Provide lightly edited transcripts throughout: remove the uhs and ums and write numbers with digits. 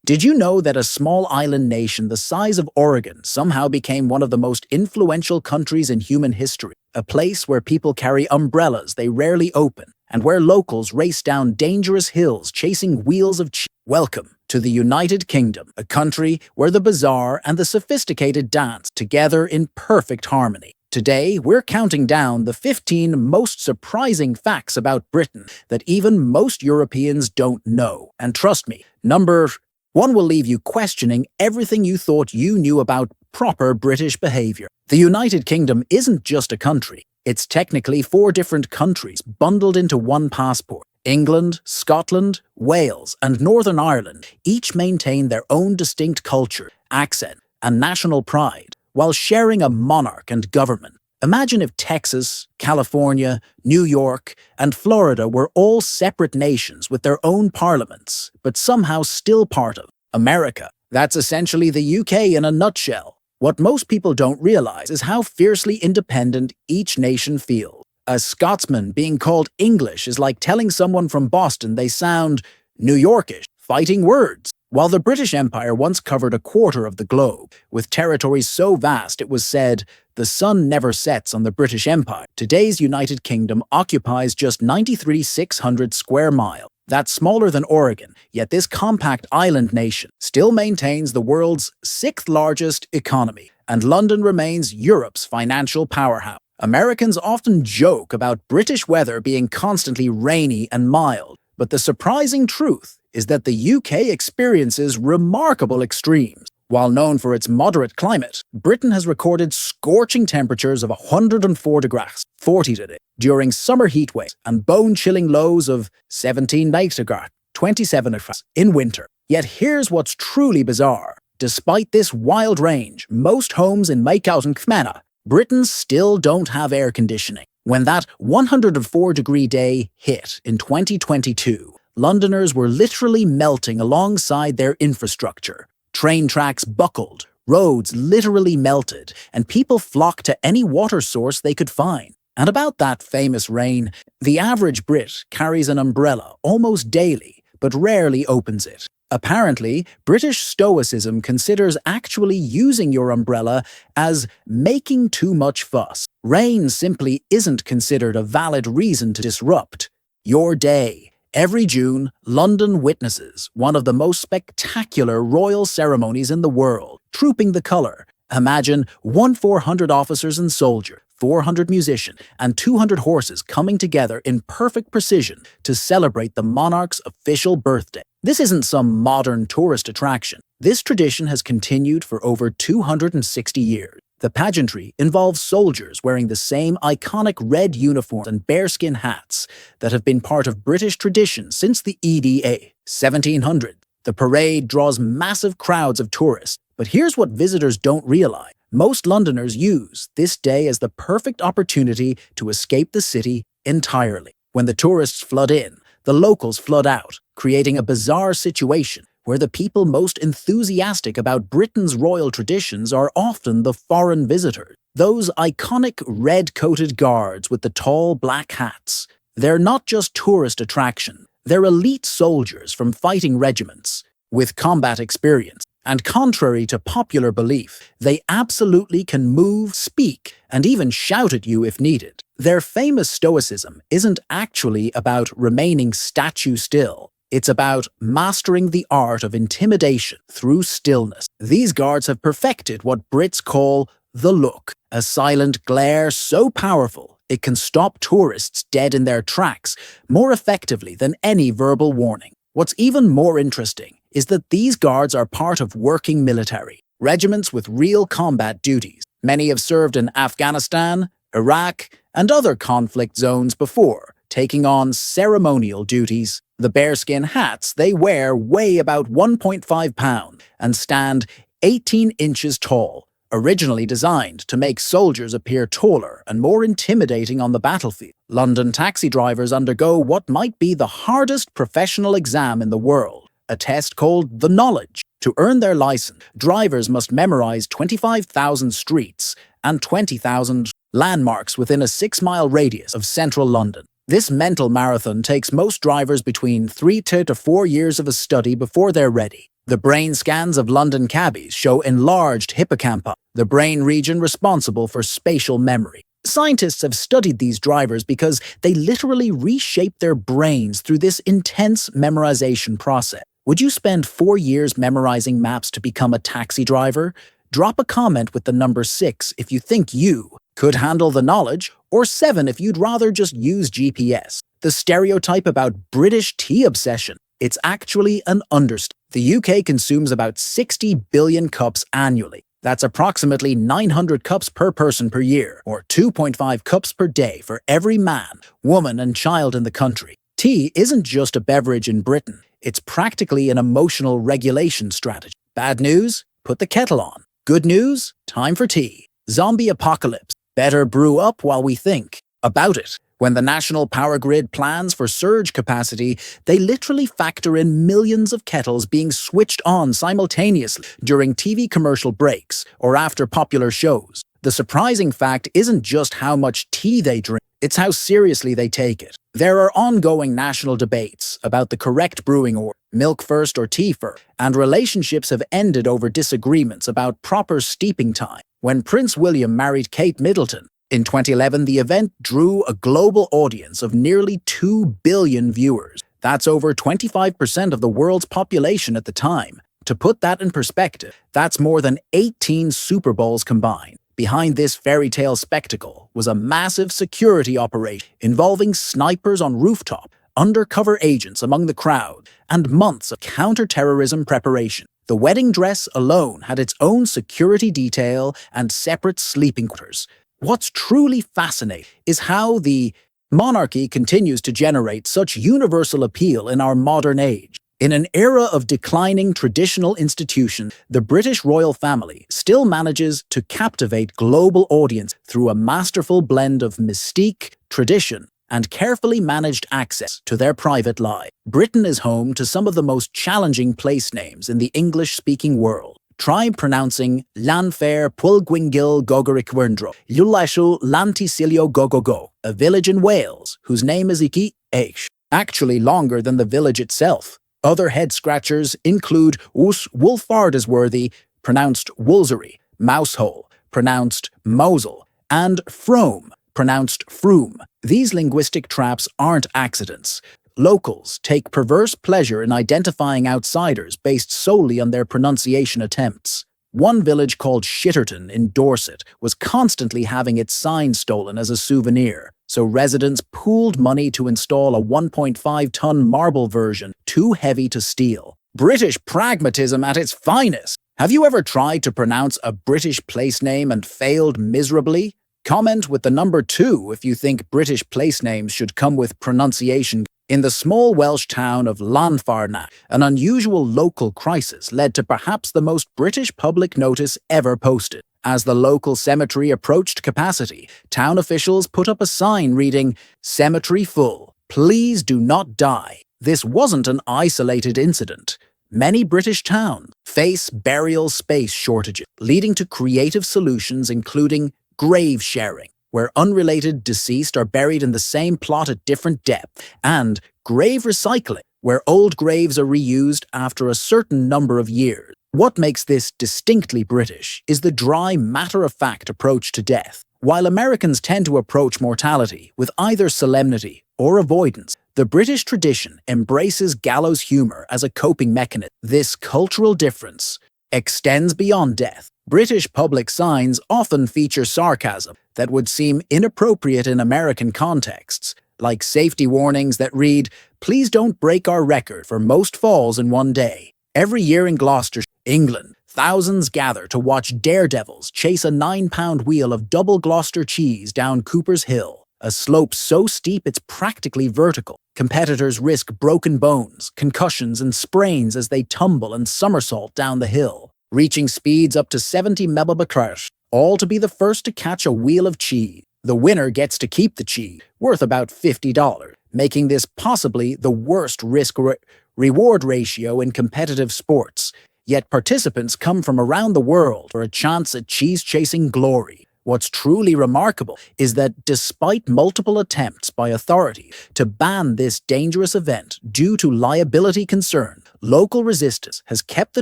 Did you know that a small island nation the size of Oregon somehow became one of the most influential countries in human history? A place where people carry umbrellas they rarely open, and where locals race down dangerous hills chasing wheels of cheese. Welcome to the United Kingdom, a country where the bizarre and the sophisticated dance together in perfect harmony. Today, we're counting down the 15 most surprising facts about Britain that even most Europeans don't know. And trust me, number 1 will leave you questioning everything you thought you knew about proper British behaviour. The United Kingdom isn't just a country. It's technically 4 different countries bundled into one passport. England, Scotland, Wales, and Northern Ireland each maintain their own distinct culture, accent, and national pride, while sharing a monarch and government. Imagine if Texas, California, New York, and Florida were all separate nations with their own parliaments, but somehow still part of America. That's essentially the UK in a nutshell. What most people don't realize is how fiercely independent each nation feels. A Scotsman being called English is like telling someone from Boston they sound New Yorkish, fighting words. While the British Empire once covered a quarter of the globe, with territories so vast it was said, the sun never sets on the British Empire, today's United Kingdom occupies just 93,600 square miles. That's smaller than Oregon, yet this compact island nation still maintains the world's 6th largest economy, and London remains Europe's financial powerhouse. Americans often joke about British weather being constantly rainy and mild, but the surprising truth is that the UK experiences remarkable extremes. While known for its moderate climate, Britain has recorded scorching temperatures of 104 degrees, 40 today, during summer heatwaves and bone-chilling lows of 17 degrees, 27 degrees in winter. Yet here's what's truly bizarre. Despite this wild range, most homes in Makeout and Kmena, Britain still don't have air conditioning. When that 104-degree day hit in 2022, Londoners were literally melting alongside their infrastructure. Train tracks buckled, roads literally melted, and people flocked to any water source they could find. And about that famous rain, the average Brit carries an umbrella almost daily, but rarely opens it. Apparently, British Stoicism considers actually using your umbrella as making too much fuss. Rain simply isn't considered a valid reason to disrupt your day. Every June, London witnesses one of the most spectacular royal ceremonies in the world, Trooping the Colour. Imagine 400 officers and soldiers, 400 musicians, and 200 horses coming together in perfect precision to celebrate the monarch's official birthday. This isn't some modern tourist attraction. This tradition has continued for over 260 years. The pageantry involves soldiers wearing the same iconic red uniforms and bearskin hats that have been part of British tradition since the EDA, 1700. The parade draws massive crowds of tourists, but here's what visitors don't realize. Most Londoners use this day as the perfect opportunity to escape the city entirely. When the tourists flood in, the locals flood out, creating a bizarre situation where the people most enthusiastic about Britain's royal traditions are often the foreign visitors. Those iconic red-coated guards with the tall black hats. They're not just tourist attraction, they're elite soldiers from fighting regiments with combat experience. And contrary to popular belief, they absolutely can move, speak, and even shout at you if needed. Their famous stoicism isn't actually about remaining statue still. It's about mastering the art of intimidation through stillness. These guards have perfected what Brits call the look, a silent glare so powerful it can stop tourists dead in their tracks more effectively than any verbal warning. What's even more interesting is that these guards are part of working military, regiments with real combat duties. Many have served in Afghanistan, Iraq, and other conflict zones before, taking on ceremonial duties. The bearskin hats they wear weigh about 1.5 pounds and stand 18 inches tall, originally designed to make soldiers appear taller and more intimidating on the battlefield. London taxi drivers undergo what might be the hardest professional exam in the world, a test called the Knowledge. To earn their license, drivers must memorize 25,000 streets and 20,000 landmarks within a 6-mile radius of central London. This mental marathon takes most drivers between 3 to 4 years of a study before they're ready. The brain scans of London cabbies show enlarged hippocampi, the brain region responsible for spatial memory. Scientists have studied these drivers because they literally reshape their brains through this intense memorization process. Would you spend 4 years memorizing maps to become a taxi driver? Drop a comment with the number 6 if you think you could handle the knowledge, or 7 if you'd rather just use GPS. The stereotype about British tea obsession. It's actually an understatement. The UK consumes about 60 billion cups annually. That's approximately 900 cups per person per year, or 2.5 cups per day for every man, woman, and child in the country. Tea isn't just a beverage in Britain, it's practically an emotional regulation strategy. Bad news? Put the kettle on. Good news? Time for tea. Zombie apocalypse. Better brew up while we think about it. When the national power grid plans for surge capacity, they literally factor in millions of kettles being switched on simultaneously during TV commercial breaks or after popular shows. The surprising fact isn't just how much tea they drink, it's how seriously they take it. There are ongoing national debates about the correct brewing order, milk first or tea first, and relationships have ended over disagreements about proper steeping time. When Prince William married Kate Middleton, in 2011, the event drew a global audience of nearly 2 billion viewers. That's over 25% of the world's population at the time. To put that in perspective, that's more than 18 Super Bowls combined. Behind this fairy tale spectacle was a massive security operation involving snipers on rooftop, undercover agents among the crowd, and months of counter-terrorism preparation. The wedding dress alone had its own security detail and separate sleeping quarters. What's truly fascinating is how the monarchy continues to generate such universal appeal in our modern age. In an era of declining traditional institutions, the British royal family still manages to captivate global audiences through a masterful blend of mystique, tradition, and carefully managed access to their private life. Britain is home to some of the most challenging place names in the English-speaking world. Try pronouncing Llanfair Pwllgwyngyl Gogoricwyrndro, Llulashu Lanticilio Gogogo, a village in Wales whose name is Iki Aish, actually longer than the village itself. Other head-scratchers include Us Wolfardesworthy, pronounced Woolsery, Mousehole, pronounced Mosul, and Frome, pronounced Froome. These linguistic traps aren't accidents. Locals take perverse pleasure in identifying outsiders based solely on their pronunciation attempts. One village called Shitterton in Dorset was constantly having its sign stolen as a souvenir, so residents pooled money to install a 1.5-ton marble version too heavy to steal. British pragmatism at its finest! Have you ever tried to pronounce a British place name and failed miserably? Comment with the number 2 if you think British place names should come with pronunciation. In the small Welsh town of Llanfarnach, an unusual local crisis led to perhaps the most British public notice ever posted. As the local cemetery approached capacity, town officials put up a sign reading, "Cemetery full. Please do not die." This wasn't an isolated incident. Many British towns face burial space shortages, leading to creative solutions including grave sharing, where unrelated deceased are buried in the same plot at different depth, and grave recycling, where old graves are reused after a certain number of years. What makes this distinctly British is the dry, matter-of-fact approach to death. While Americans tend to approach mortality with either solemnity or avoidance, the British tradition embraces gallows humor as a coping mechanism. This cultural difference extends beyond death. British public signs often feature sarcasm that would seem inappropriate in American contexts, like safety warnings that read, "Please don't break our record for most falls in one day." Every year in Gloucestershire, England, thousands gather to watch daredevils chase a 9-pound wheel of double Gloucester cheese down Cooper's Hill, a slope so steep it's practically vertical. Competitors risk broken bones, concussions, and sprains as they tumble and somersault down the hill, reaching speeds up to 70 mph, all to be the first to catch a wheel of cheese. The winner gets to keep the cheese, worth about $50, making this possibly the worst risk-reward ratio in competitive sports. Yet participants come from around the world for a chance at cheese-chasing glory. What's truly remarkable is that despite multiple attempts by authorities to ban this dangerous event due to liability concerns, local resistance has kept the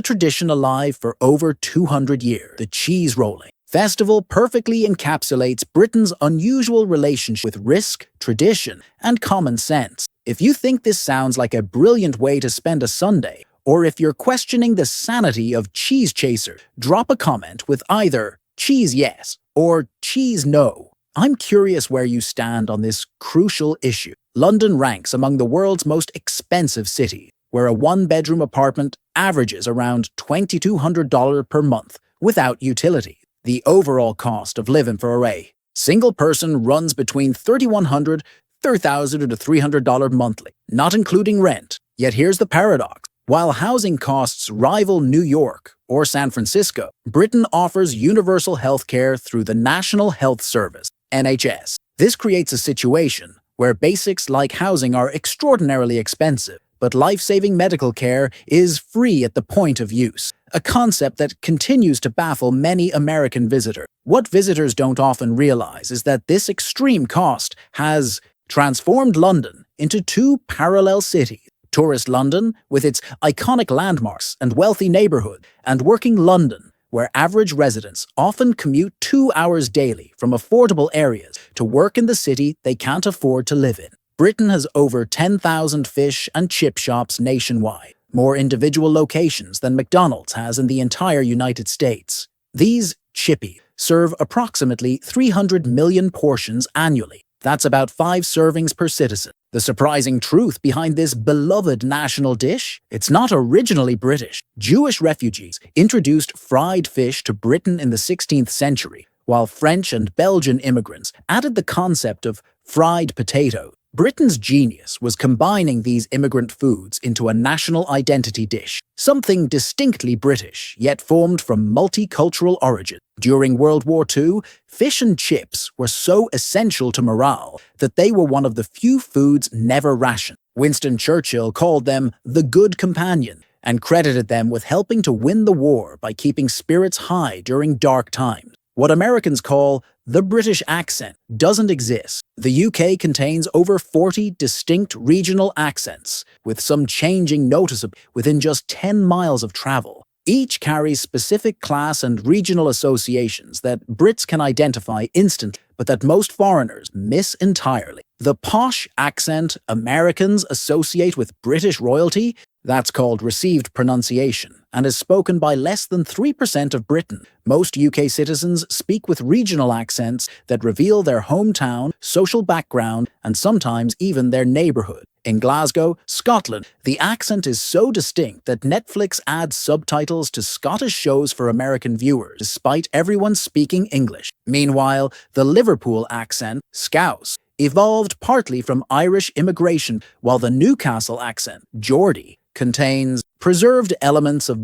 tradition alive for over 200 years. The cheese rolling festival perfectly encapsulates Britain's unusual relationship with risk, tradition, and common sense. If you think this sounds like a brilliant way to spend a Sunday, or if you're questioning the sanity of cheese chaser, drop a comment with either cheese yes or cheese no. I'm curious where you stand on this crucial issue. London ranks among the world's most expensive cities, where a one-bedroom apartment averages around $2,200 per month without utility. The overall cost of living for a single person runs between $3,100 to $3,300 monthly, not including rent. Yet here's the paradox. While housing costs rival New York or San Francisco, Britain offers universal health care through the National Health Service, NHS. This creates a situation where basics like housing are extraordinarily expensive, but life-saving medical care is free at the point of use, a concept that continues to baffle many American visitors. What visitors don't often realize is that this extreme cost has transformed London into two parallel cities. Tourist London, with its iconic landmarks and wealthy neighborhood, and working London, where average residents often commute 2 hours daily from affordable areas to work in the city they can't afford to live in. Britain has over 10,000 fish and chip shops nationwide, more individual locations than McDonald's has in the entire United States. These chippies serve approximately 300 million portions annually. That's about 5 servings per citizen. The surprising truth behind this beloved national dish? It's not originally British. Jewish refugees introduced fried fish to Britain in the 16th century, while French and Belgian immigrants added the concept of fried potato. Britain's genius was combining these immigrant foods into a national identity dish, something distinctly British, yet formed from multicultural origin. During World War II, fish and chips were so essential to morale that they were one of the few foods never rationed. Winston Churchill called them the good companion and credited them with helping to win the war by keeping spirits high during dark times. What Americans call the British accent doesn't exist. The UK contains over 40 distinct regional accents, with some changing noticeably within just 10 miles of travel. Each carries specific class and regional associations that Brits can identify instantly, but that most foreigners miss entirely. The posh accent Americans associate with British royalty, that's called received pronunciation, and is spoken by less than 3% of Britain. Most UK citizens speak with regional accents that reveal their hometown, social background, and sometimes even their neighbourhood. In Glasgow, Scotland, the accent is so distinct that Netflix adds subtitles to Scottish shows for American viewers, despite everyone speaking English. Meanwhile, the Liverpool accent, Scouse, evolved partly from Irish immigration, while the Newcastle accent, Geordie, contains preserved elements of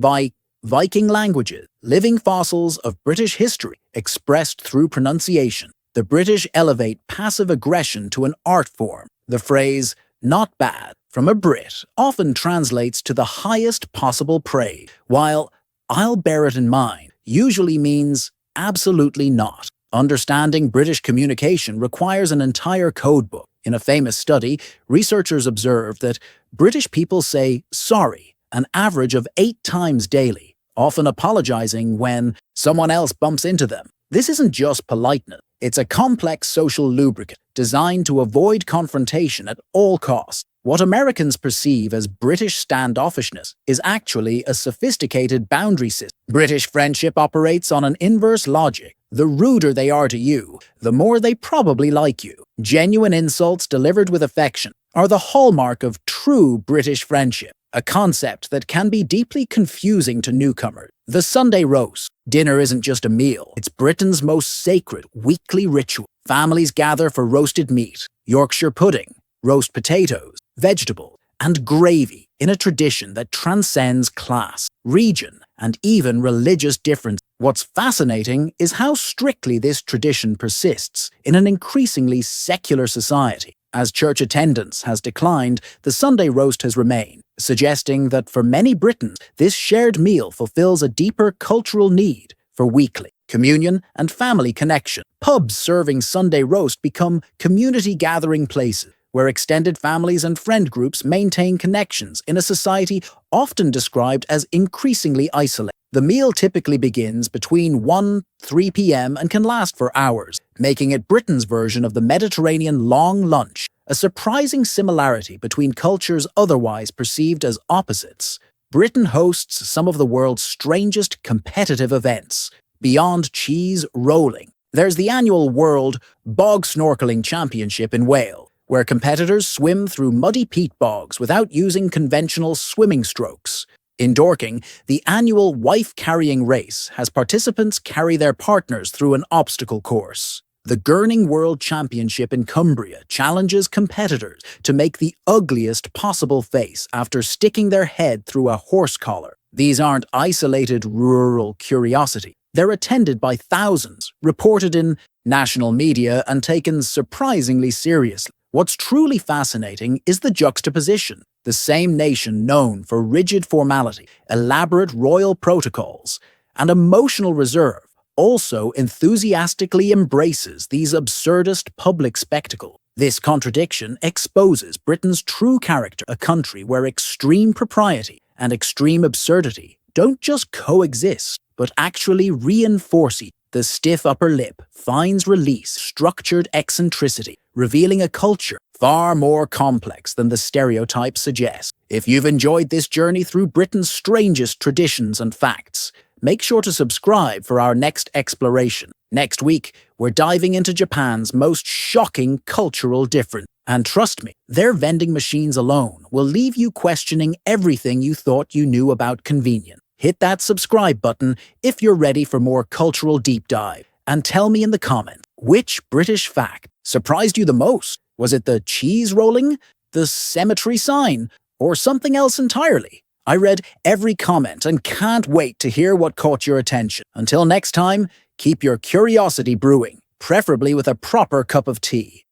Viking languages, living fossils of British history expressed through pronunciation. The British elevate passive aggression to an art form. The phrase, "not bad," from a Brit often translates to the highest possible praise, while "I'll bear it in mind" usually means absolutely not. Understanding British communication requires an entire codebook. In a famous study, researchers observed that British people say sorry an average of 8 times daily, often apologizing when someone else bumps into them. This isn't just politeness. It's a complex social lubricant designed to avoid confrontation at all costs. What Americans perceive as British standoffishness is actually a sophisticated boundary system. British friendship operates on an inverse logic. The ruder they are to you, the more they probably like you. Genuine insults delivered with affection are the hallmark of true British friendship, a concept that can be deeply confusing to newcomers. The Sunday roast. Dinner isn't just a meal, it's Britain's most sacred weekly ritual. Families gather for roasted meat, Yorkshire pudding, roast potatoes, vegetables, and gravy in a tradition that transcends class, region, and even religious differences. What's fascinating is how strictly this tradition persists in an increasingly secular society. As church attendance has declined, the Sunday roast has remained, suggesting that for many Britons, this shared meal fulfills a deeper cultural need for weekly communion, and family connection. Pubs serving Sunday roast become community gathering places where extended families and friend groups maintain connections in a society often described as increasingly isolated. The meal typically begins between 1-3 p.m. and can last for hours, making it Britain's version of the Mediterranean long lunch, a surprising similarity between cultures otherwise perceived as opposites. Britain hosts some of the world's strangest competitive events. Beyond cheese rolling, there's the annual World Bog Snorkeling Championship in Wales, where competitors swim through muddy peat bogs without using conventional swimming strokes. In Dorking, the annual wife-carrying race has participants carry their partners through an obstacle course. The Gurning World Championship in Cumbria challenges competitors to make the ugliest possible face after sticking their head through a horse collar. These aren't isolated rural curiosities. They're attended by thousands, reported in national media, and taken surprisingly seriously. What's truly fascinating is the juxtaposition. The same nation known for rigid formality, elaborate royal protocols, and emotional reserve also enthusiastically embraces these absurdist public spectacles. This contradiction exposes Britain's true character, a country where extreme propriety and extreme absurdity don't just coexist, but actually reinforce each other. The stiff upper lip finds release, structured eccentricity, revealing a culture far more complex than the stereotypes suggest. If you've enjoyed this journey through Britain's strangest traditions and facts, make sure to subscribe for our next exploration. Next week, we're diving into Japan's most shocking cultural difference. And trust me, their vending machines alone will leave you questioning everything you thought you knew about convenience. Hit that subscribe button if you're ready for more cultural deep dive. And tell me in the comments, which British fact surprised you the most? Was it the cheese rolling, the cemetery sign, or something else entirely? I read every comment and can't wait to hear what caught your attention. Until next time, keep your curiosity brewing, preferably with a proper cup of tea.